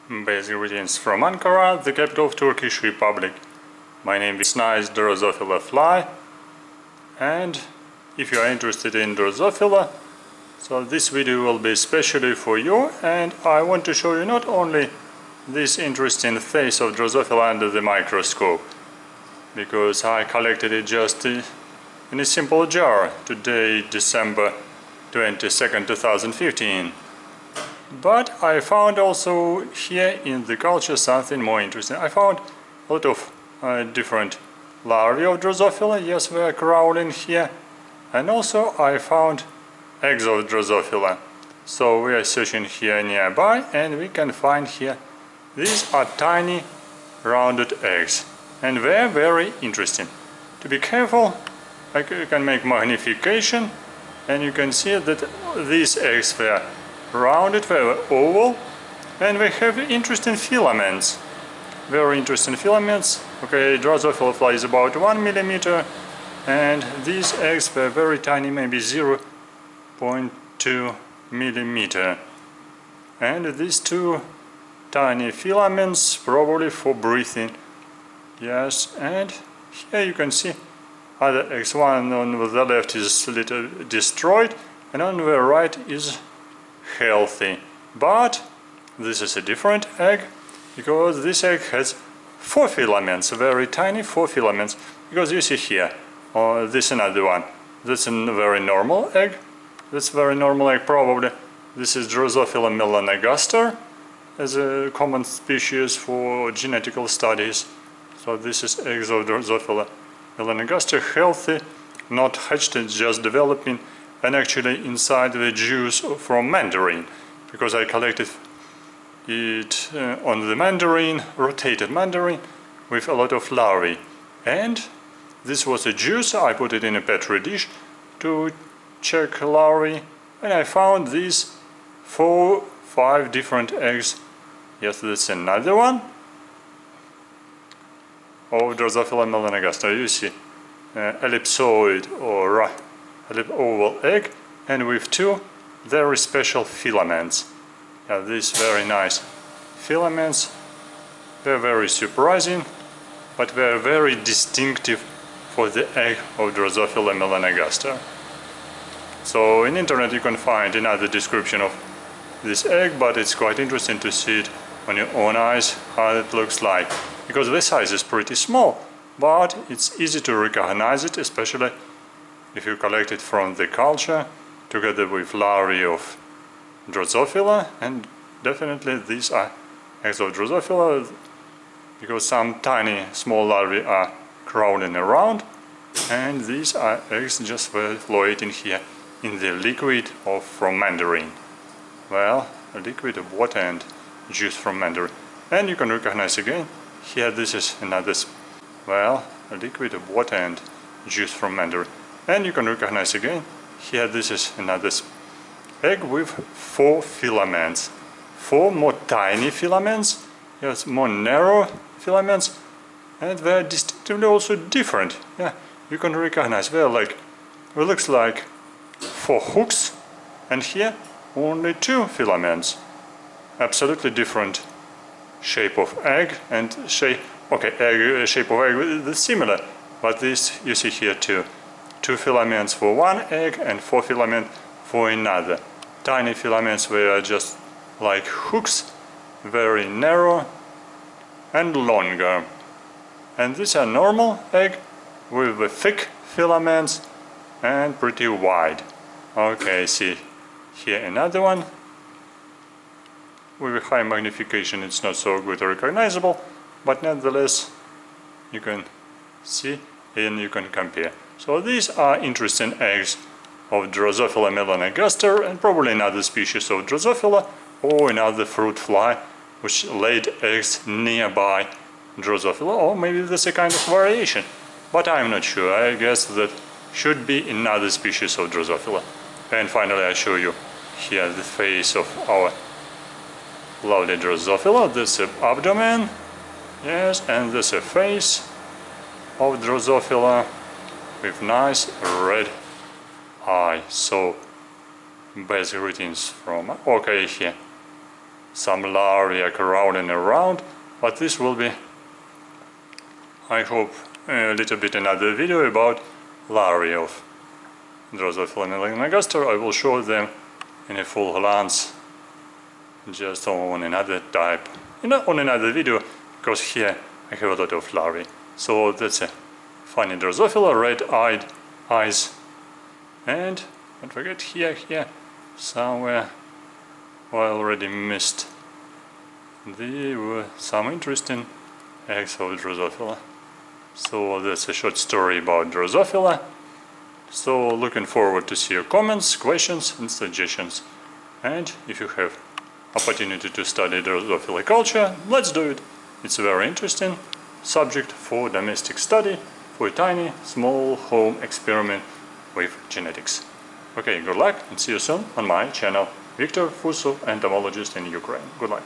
Basic greetings from Ankara, the capital of Turkish Republic. My name is nice Drosophila fly, and if you are interested in Drosophila, so this video will be especially for you, and I want to show you not only this interesting face of Drosophila under the microscope, because I collected it just in a simple jar today, December 22nd, 2015. But I found also here in the culture something more interesting. I found a lot of different larvae of Drosophila, yes, they are crawling here. And also I found eggs of Drosophila. So we are searching here nearby and we can find here, these are tiny rounded eggs. And they are very interesting. To be careful, you can make magnification and you can see that these eggs were rounded, very oval, and they have interesting filaments. Very interesting filaments. Okay, Drosophila fly is about 1 millimeter, and these eggs were very tiny, maybe 0.2 millimeter. And these two tiny filaments, probably for breathing. Yes, and here you can see other eggs. One on the left is a little destroyed, and on the right is healthy. But this is a different egg, because this egg has 4 filaments, very tiny 4 filaments. Because you see here, this is another one. That's a very normal egg. That's very normal egg, probably. This is Drosophila melanogaster, as a common species for genetical studies. So this is eggs of Drosophila melanogaster, healthy, not hatched, it's just developing. And actually inside the juice from mandarin, because I collected it on the mandarin, rotated mandarin, with a lot of larvae. And this was a juice, I put it in a petri dish to check larvae, and I found these 4-5 different eggs. Yes, that's another one of Drosophila melanogaster. You see, ellipsoid or oval egg, and with 2 very special filaments. These very nice filaments. They're very surprising, but they're very distinctive for the egg of Drosophila melanogaster. So in internet you can find another description of this egg, but it's quite interesting to see it on your own eyes how it looks like, because the size is pretty small, but it's easy to recognize it, especially if you collect it from the culture together with larvae of Drosophila. And definitely these are eggs of Drosophila, because some tiny small larvae are crawling around, and these are eggs just floating here in the liquid from mandarin. Well, a liquid of water and juice from mandarin. And you can recognize again here, this is another a liquid of water and juice from mandarin. And you can recognize again, here this is another egg with 4 filaments. 4 more tiny filaments, yes, more narrow filaments, and they're distinctively also different. Yeah, you can recognize, they're like, it looks like 4 hooks, and here only 2 filaments. Absolutely different shape of egg and shape, okay, shape of egg is similar, but this you see here too. 2 filaments for one egg and 4 filaments for another. Tiny filaments were just like hooks, very narrow and longer. And these are normal egg with the thick filaments and pretty wide. Okay, see here another one. With a high magnification it's not so good or recognizable, but nevertheless you can see and you can compare. So these are interesting eggs of Drosophila melanogaster, and probably another species of Drosophila or another fruit fly which laid eggs nearby Drosophila, or maybe there's a kind of variation, but I'm not sure. I guess that should be another species of Drosophila. And finally I show you here the face of our lovely Drosophila. This is the abdomen, yes, and this is a face of Drosophila with nice red eye. So basic greetings from, okay, here some larvae are crowding around, but this will be, I hope, a little bit another video about larvae of Drosophila melanogaster. I will show them in a full glance just on another type, on another video, because here I have a lot of larvae. So that's a funny Drosophila, red-eyed eyes, and don't forget here somewhere I already missed. There were some interesting eggs of Drosophila. So that's a short story about Drosophila. So looking forward to see your comments, questions and suggestions. And if you have opportunity to study Drosophila culture, let's do it. It's a very interesting subject for domestic study, for a tiny, small home experiment with genetics. Okay, good luck and see you soon on my channel. Victor Fuso, entomologist in Ukraine. Good luck.